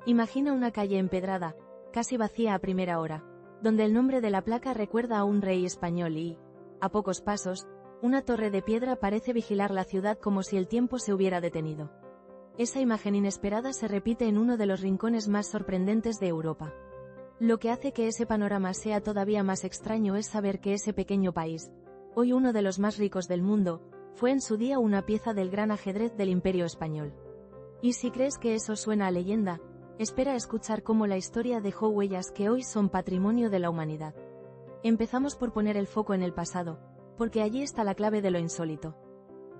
Imagina una calle empedrada, casi vacía a primera hora, donde el nombre de la placa recuerda a un rey español y, a pocos pasos, una torre de piedra parece vigilar la ciudad como si el tiempo se hubiera detenido. Esa imagen inesperada se repite en uno de los rincones más sorprendentes de Europa. Lo que hace que ese panorama sea todavía más extraño es saber que ese pequeño país, hoy uno de los más ricos del mundo, fue en su día una pieza del gran ajedrez del Imperio Español. Y si crees que eso suena a leyenda, espera a escuchar cómo la historia dejó huellas que hoy son patrimonio de la humanidad. Empezamos por poner el foco en el pasado, porque allí está la clave de lo insólito.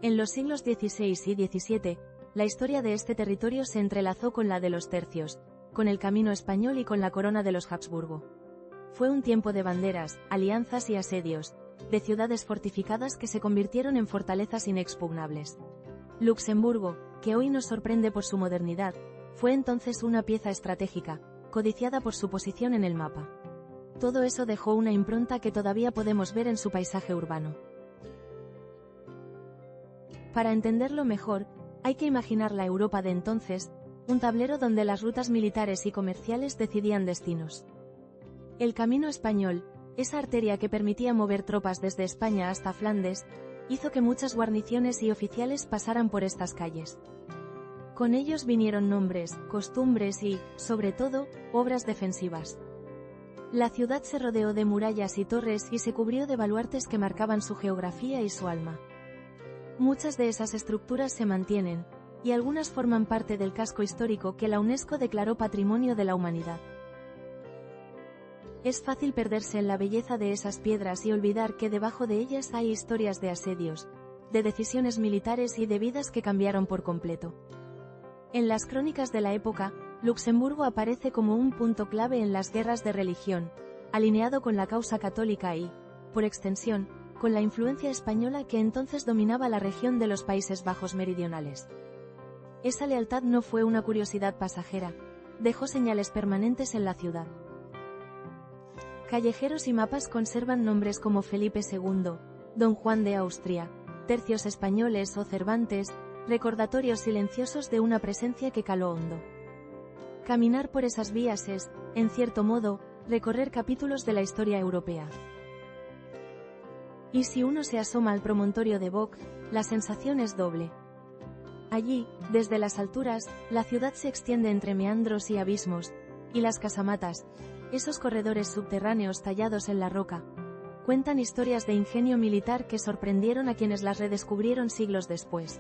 En los siglos XVI y XVII, la historia de este territorio se entrelazó con la de los tercios, con el camino español y con la corona de los Habsburgo. Fue un tiempo de banderas, alianzas y asedios, de ciudades fortificadas que se convirtieron en fortalezas inexpugnables. Luxemburgo, que hoy nos sorprende por su modernidad, fue entonces una pieza estratégica, codiciada por su posición en el mapa. Todo eso dejó una impronta que todavía podemos ver en su paisaje urbano. Para entenderlo mejor, hay que imaginar la Europa de entonces, un tablero donde las rutas militares y comerciales decidían destinos. El camino español, esa arteria que permitía mover tropas desde España hasta Flandes, hizo que muchas guarniciones y oficiales pasaran por estas calles. Con ellos vinieron nombres, costumbres y, sobre todo, obras defensivas. La ciudad se rodeó de murallas y torres y se cubrió de baluartes que marcaban su geografía y su alma. Muchas de esas estructuras se mantienen, y algunas forman parte del casco histórico que la UNESCO declaró Patrimonio de la Humanidad. Es fácil perderse en la belleza de esas piedras y olvidar que debajo de ellas hay historias de asedios, de decisiones militares y de vidas que cambiaron por completo. En las crónicas de la época, Luxemburgo aparece como un punto clave en las guerras de religión, alineado con la causa católica y, por extensión, con la influencia española que entonces dominaba la región de los Países Bajos meridionales. Esa lealtad no fue una curiosidad pasajera, dejó señales permanentes en la ciudad. Callejeros y mapas conservan nombres como Felipe II, Don Juan de Austria, tercios españoles o Cervantes, recordatorios silenciosos de una presencia que caló hondo. Caminar por esas vías es, en cierto modo, recorrer capítulos de la historia europea. Y si uno se asoma al promontorio de Boc, la sensación es doble. Allí, desde las alturas, la ciudad se extiende entre meandros y abismos, y las casamatas, esos corredores subterráneos tallados en la roca, cuentan historias de ingenio militar que sorprendieron a quienes las redescubrieron siglos después.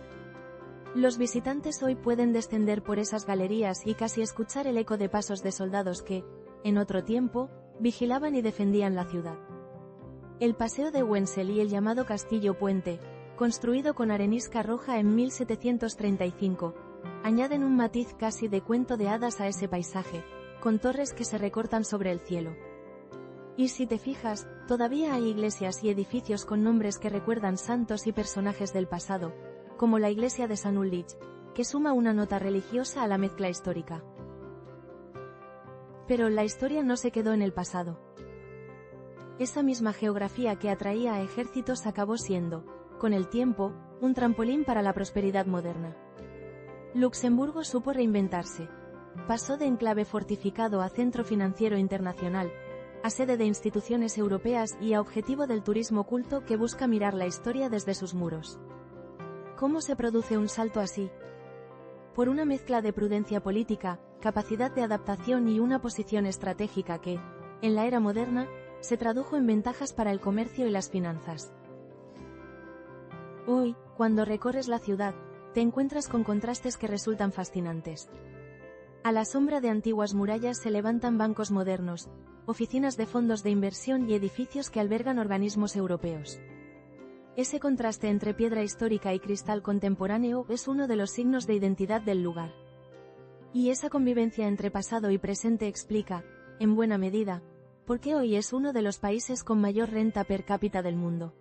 Los visitantes hoy pueden descender por esas galerías y casi escuchar el eco de pasos de soldados que, en otro tiempo, vigilaban y defendían la ciudad. El Paseo de Wenzel y el llamado Castillo Puente, construido con arenisca roja en 1735, añaden un matiz casi de cuento de hadas a ese paisaje, con torres que se recortan sobre el cielo. Y si te fijas, todavía hay iglesias y edificios con nombres que recuerdan santos y personajes del pasado, como la iglesia de San Ulrich, que suma una nota religiosa a la mezcla histórica. Pero la historia no se quedó en el pasado. Esa misma geografía que atraía a ejércitos acabó siendo, con el tiempo, un trampolín para la prosperidad moderna. Luxemburgo supo reinventarse. Pasó de enclave fortificado a centro financiero internacional, a sede de instituciones europeas y a objetivo del turismo culto que busca mirar la historia desde sus muros. ¿Cómo se produce un salto así? Por una mezcla de prudencia política, capacidad de adaptación y una posición estratégica que, en la era moderna, se tradujo en ventajas para el comercio y las finanzas. Hoy, cuando recorres la ciudad, te encuentras con contrastes que resultan fascinantes. A la sombra de antiguas murallas se levantan bancos modernos, oficinas de fondos de inversión y edificios que albergan organismos europeos. Ese contraste entre piedra histórica y cristal contemporáneo es uno de los signos de identidad del lugar. Y esa convivencia entre pasado y presente explica, en buena medida, por qué hoy es uno de los países con mayor renta per cápita del mundo.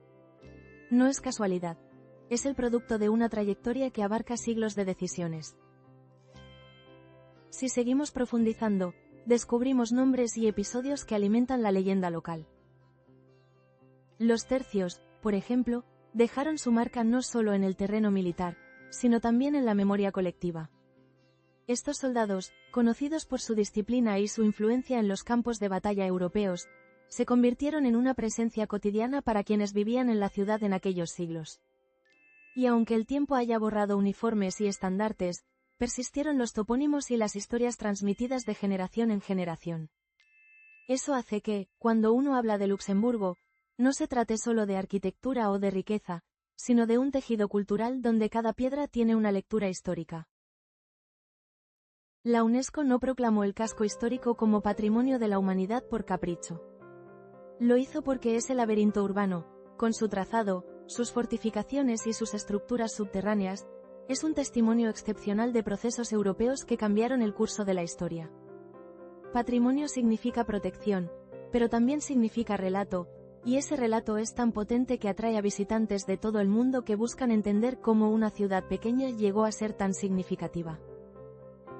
No es casualidad. Es el producto de una trayectoria que abarca siglos de decisiones. Si seguimos profundizando, descubrimos nombres y episodios que alimentan la leyenda local. Los tercios, por ejemplo, dejaron su marca no solo en el terreno militar, sino también en la memoria colectiva. Estos soldados, conocidos por su disciplina y su influencia en los campos de batalla europeos, se convirtieron en una presencia cotidiana para quienes vivían en la ciudad en aquellos siglos. Y aunque el tiempo haya borrado uniformes y estandartes, persistieron los topónimos y las historias transmitidas de generación en generación. Eso hace que, cuando uno habla de Luxemburgo, no se trate solo de arquitectura o de riqueza, sino de un tejido cultural donde cada piedra tiene una lectura histórica. La UNESCO no proclamó el casco histórico como Patrimonio de la Humanidad por capricho. Lo hizo porque ese laberinto urbano, con su trazado, sus fortificaciones y sus estructuras subterráneas, es un testimonio excepcional de procesos europeos que cambiaron el curso de la historia. Patrimonio significa protección, pero también significa relato, y ese relato es tan potente que atrae a visitantes de todo el mundo que buscan entender cómo una ciudad pequeña llegó a ser tan significativa.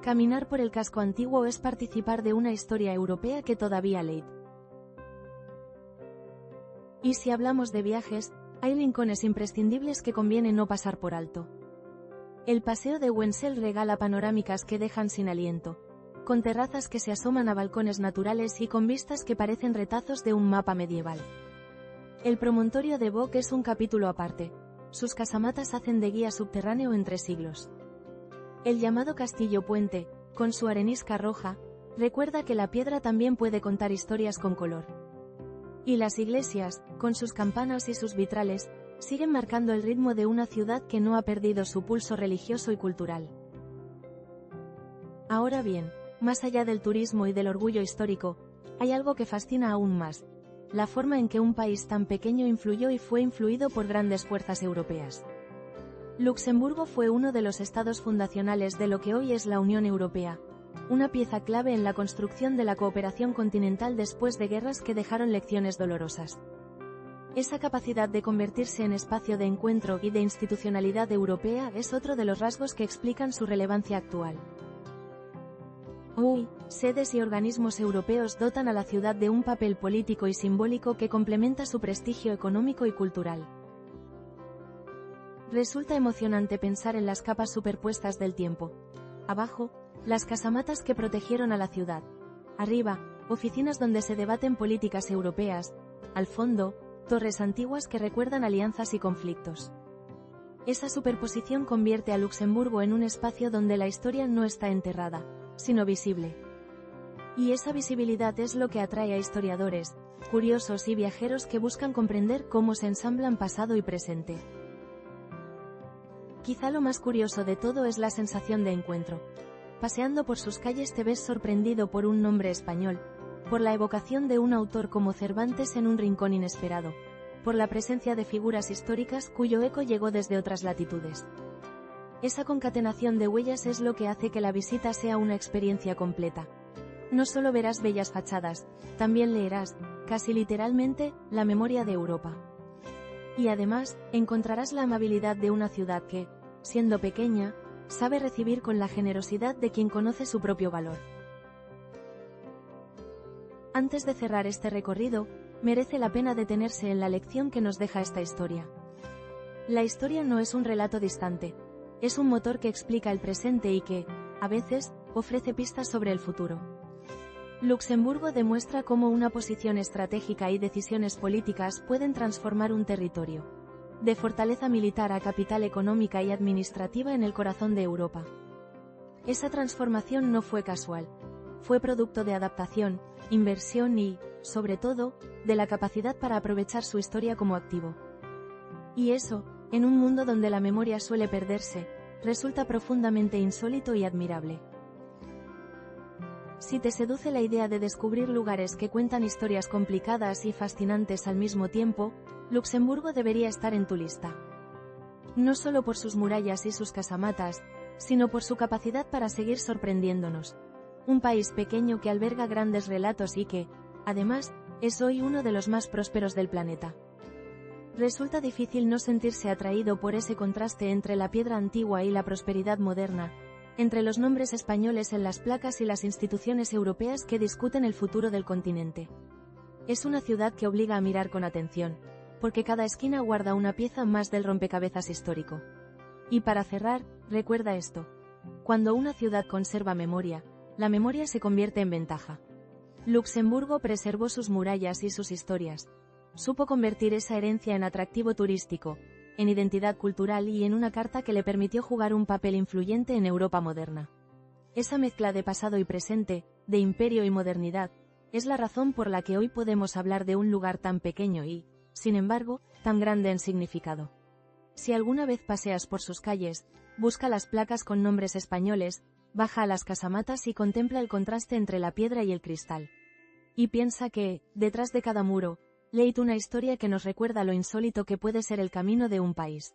Caminar por el casco antiguo es participar de una historia europea que todavía lee. Y si hablamos de viajes, hay rincones imprescindibles que conviene no pasar por alto. El paseo de Wenzel regala panorámicas que dejan sin aliento, con terrazas que se asoman a balcones naturales y con vistas que parecen retazos de un mapa medieval. El promontorio de Bock es un capítulo aparte. Sus casamatas hacen de guía subterráneo entre siglos. El llamado Castillo Puente, con su arenisca roja, recuerda que la piedra también puede contar historias con color. Y las iglesias, con sus campanas y sus vitrales, siguen marcando el ritmo de una ciudad que no ha perdido su pulso religioso y cultural. Ahora bien, más allá del turismo y del orgullo histórico, hay algo que fascina aún más: la forma en que un país tan pequeño influyó y fue influido por grandes fuerzas europeas. Luxemburgo fue uno de los estados fundacionales de lo que hoy es la Unión Europea, una pieza clave en la construcción de la cooperación continental después de guerras que dejaron lecciones dolorosas. Esa capacidad de convertirse en espacio de encuentro y de institucionalidad europea es otro de los rasgos que explican su relevancia actual. Hoy, sedes y organismos europeos dotan a la ciudad de un papel político y simbólico que complementa su prestigio económico y cultural. Resulta emocionante pensar en las capas superpuestas del tiempo. Abajo, las casamatas que protegieron a la ciudad. Arriba, oficinas donde se debaten políticas europeas. Al fondo, torres antiguas que recuerdan alianzas y conflictos. Esa superposición convierte a Luxemburgo en un espacio donde la historia no está enterrada, sino visible. Y esa visibilidad es lo que atrae a historiadores, curiosos y viajeros que buscan comprender cómo se ensamblan pasado y presente. Quizá lo más curioso de todo es la sensación de encuentro. Paseando por sus calles te ves sorprendido por un nombre español, por la evocación de un autor como Cervantes en un rincón inesperado, por la presencia de figuras históricas cuyo eco llegó desde otras latitudes. Esa concatenación de huellas es lo que hace que la visita sea una experiencia completa. No solo verás bellas fachadas, también leerás, casi literalmente, la memoria de Europa. Y además, encontrarás la amabilidad de una ciudad que, siendo pequeña, sabe recibir con la generosidad de quien conoce su propio valor. Antes de cerrar este recorrido, merece la pena detenerse en la lección que nos deja esta historia. La historia no es un relato distante, es un motor que explica el presente y que, a veces, ofrece pistas sobre el futuro. Luxemburgo demuestra cómo una posición estratégica y decisiones políticas pueden transformar un territorio, de fortaleza militar a capital económica y administrativa en el corazón de Europa. Esa transformación no fue casual, fue producto de adaptación, inversión y, sobre todo, de la capacidad para aprovechar su historia como activo. Y eso, en un mundo donde la memoria suele perderse, resulta profundamente insólito y admirable. Si te seduce la idea de descubrir lugares que cuentan historias complicadas y fascinantes al mismo tiempo, Luxemburgo debería estar en tu lista. No solo por sus murallas y sus casamatas, sino por su capacidad para seguir sorprendiéndonos. Un país pequeño que alberga grandes relatos y que, además, es hoy uno de los más prósperos del planeta. Resulta difícil no sentirse atraído por ese contraste entre la piedra antigua y la prosperidad moderna, entre los nombres españoles en las placas y las instituciones europeas que discuten el futuro del continente. Es una ciudad que obliga a mirar con atención, porque cada esquina guarda una pieza más del rompecabezas histórico. Y para cerrar, recuerda esto: Cuando una ciudad conserva memoria, la memoria se convierte en ventaja. Luxemburgo preservó sus murallas y sus historias. Supo convertir esa herencia en atractivo turístico, en identidad cultural y en una carta que le permitió jugar un papel influyente en Europa moderna. Esa mezcla de pasado y presente, de imperio y modernidad, es la razón por la que hoy podemos hablar de un lugar tan pequeño y, sin embargo, tan grande en significado. Si alguna vez paseas por sus calles, busca las placas con nombres españoles, baja a las casamatas y contempla el contraste entre la piedra y el cristal. Y piensa que, detrás de cada muro, leí una historia que nos recuerda lo insólito que puede ser el camino de un país.